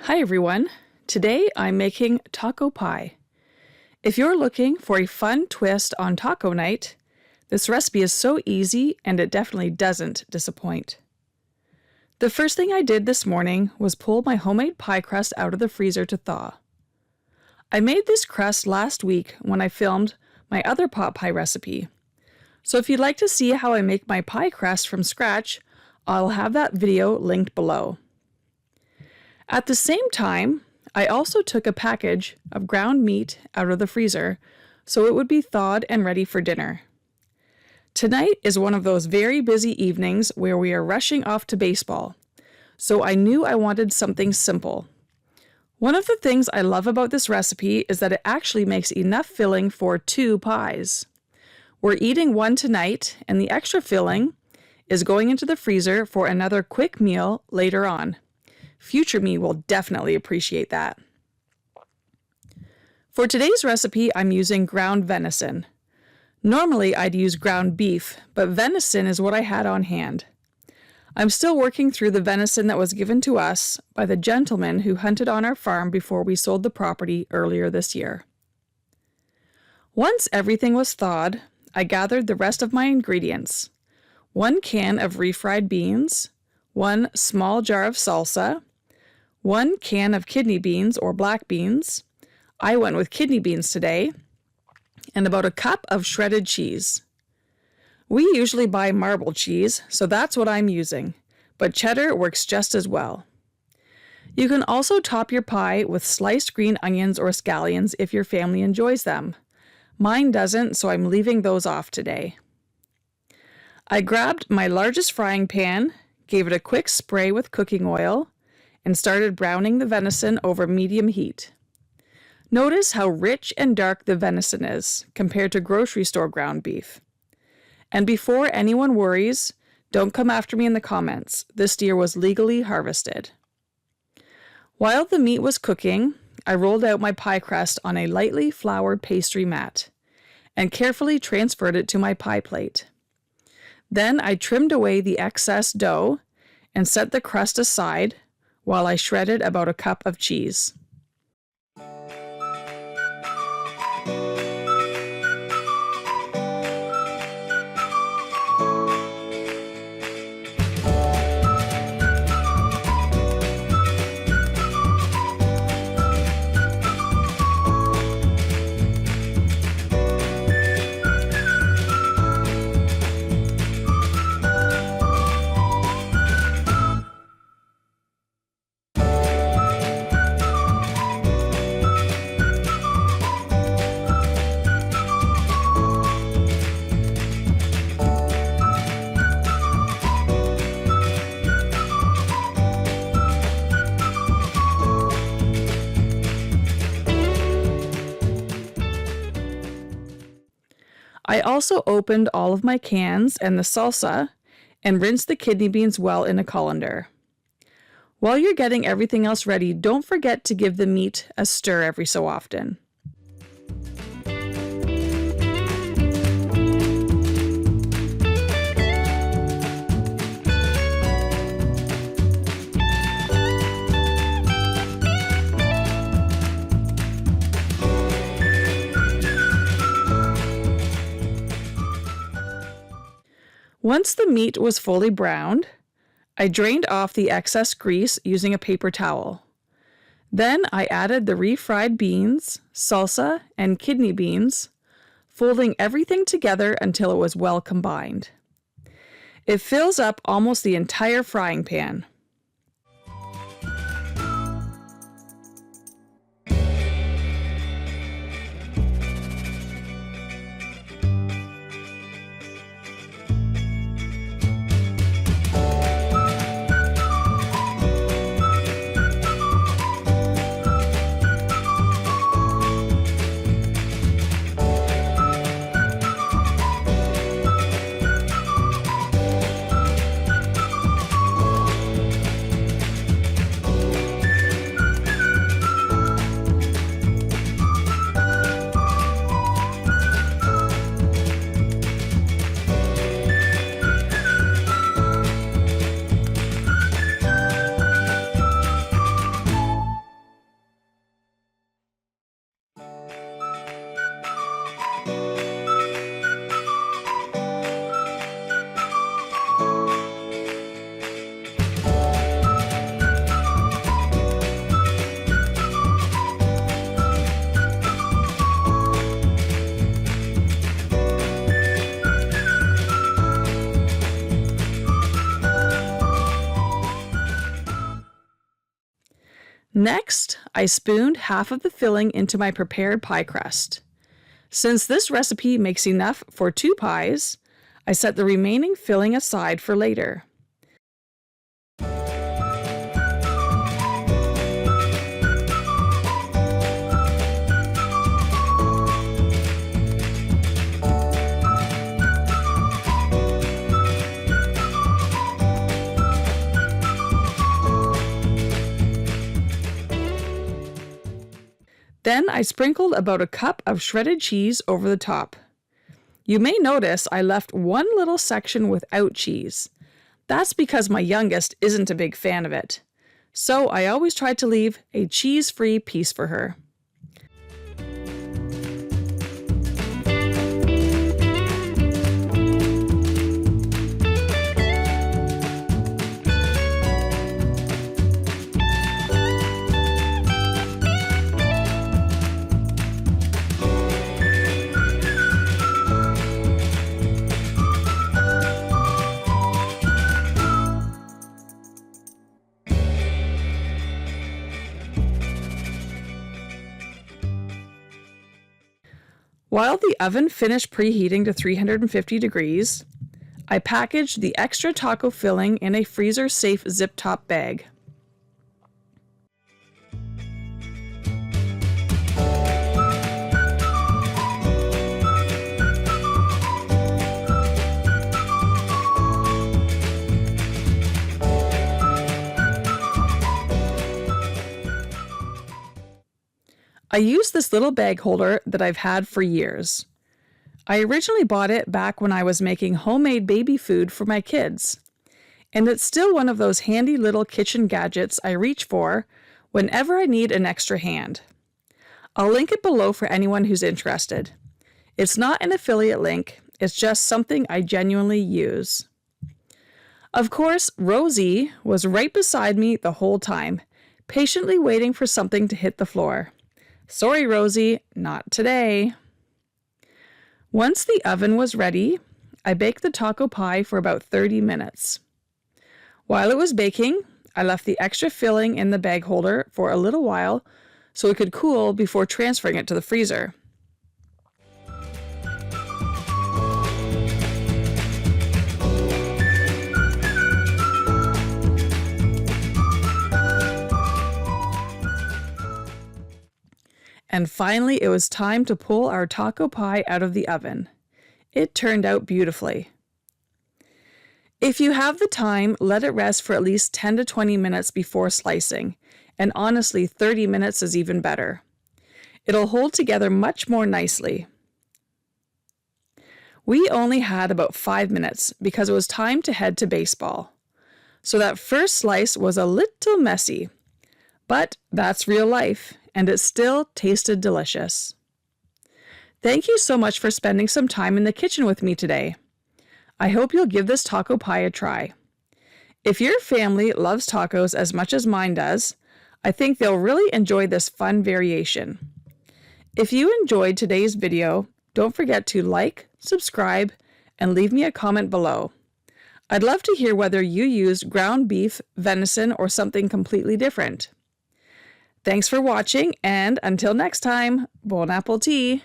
Hi everyone, today I'm making taco pie. If you're looking for a fun twist on taco night, this recipe is so easy and it definitely doesn't disappoint. The first thing I did this morning was pull my homemade pie crust out of the freezer to thaw. I made this crust last week when I filmed my other pot pie recipe. So if you'd like to see how I make my pie crust from scratch, I'll have that video linked below. At the same time, I also took a package of ground meat out of the freezer so it would be thawed and ready for dinner. Tonight is one of those very busy evenings where we are rushing off to baseball, so I knew I wanted something simple. One of the things I love about this recipe is that it actually makes enough filling for 2 pies. We're eating one tonight, and the extra filling is going into the freezer for another quick meal later on. Future me will definitely appreciate that. For today's recipe, I'm using ground venison. Normally, I'd use ground beef, but venison is what I had on hand. I'm still working through the venison that was given to us by the gentleman who hunted on our farm before we sold the property earlier this year. Once everything was thawed, I gathered the rest of my ingredients. 1 can of refried beans, 1 small jar of salsa, 1 can of kidney beans or black beans. I went with kidney beans today, and about a cup of shredded cheese. We usually buy marble cheese, so that's what I'm using, but cheddar works just as well. You can also top your pie with sliced green onions or scallions if your family enjoys them. Mine doesn't, so I'm leaving those off today. I grabbed my largest frying pan, gave it a quick spray with cooking oil, and started browning the venison over medium heat. Notice how rich and dark the venison is compared to grocery store ground beef. And before anyone worries, don't come after me in the comments. This deer was legally harvested. While the meat was cooking, I rolled out my pie crust on a lightly floured pastry mat and carefully transferred it to my pie plate. Then I trimmed away the excess dough and set the crust aside while I shredded about a cup of cheese. I also opened all of my cans and the salsa and rinsed the kidney beans well in a colander. While you're getting everything else ready, don't forget to give the meat a stir every so often. Once the meat was fully browned, I drained off the excess grease using a paper towel. Then I added the refried beans, salsa, and kidney beans, folding everything together until it was well combined. It fills up almost the entire frying pan. Next, I spooned half of the filling into my prepared pie crust. Since this recipe makes enough for 2 pies, I set the remaining filling aside for later. Then I sprinkled about a cup of shredded cheese over the top. You may notice I left one little section without cheese. That's because my youngest isn't a big fan of it. So I always try to leave a cheese-free piece for her. While the oven finished preheating to 350 degrees, I packaged the extra taco filling in a freezer-safe zip-top bag. I use this little bag holder that I've had for years. I originally bought it back when I was making homemade baby food for my kids, and it's still one of those handy little kitchen gadgets I reach for whenever I need an extra hand. I'll link it below for anyone who's interested. It's not an affiliate link, it's just something I genuinely use. Of course, Rosie was right beside me the whole time, patiently waiting for something to hit the floor. Sorry, Rosie, not today. Once the oven was ready, I baked the taco pie for about 30 minutes. While it was baking, I left the extra filling in the bag holder for a little while so it could cool before transferring it to the freezer. And finally, it was time to pull our taco pie out of the oven. It turned out beautifully. If you have the time, let it rest for at least 10 to 20 minutes before slicing, and honestly, 30 minutes is even better. It'll hold together much more nicely. We only had about 5 minutes because it was time to head to baseball. So that first slice was a little messy, but that's real life. And it still tasted delicious. Thank you so much for spending some time in the kitchen with me today. I hope you'll give this taco pie a try. If your family loves tacos as much as mine does, I think they'll really enjoy this fun variation. If you enjoyed today's video, don't forget to like, subscribe, and leave me a comment below. I'd love to hear whether you used ground beef, venison, or something completely different. Thanks for watching, and until next time, bon appetit!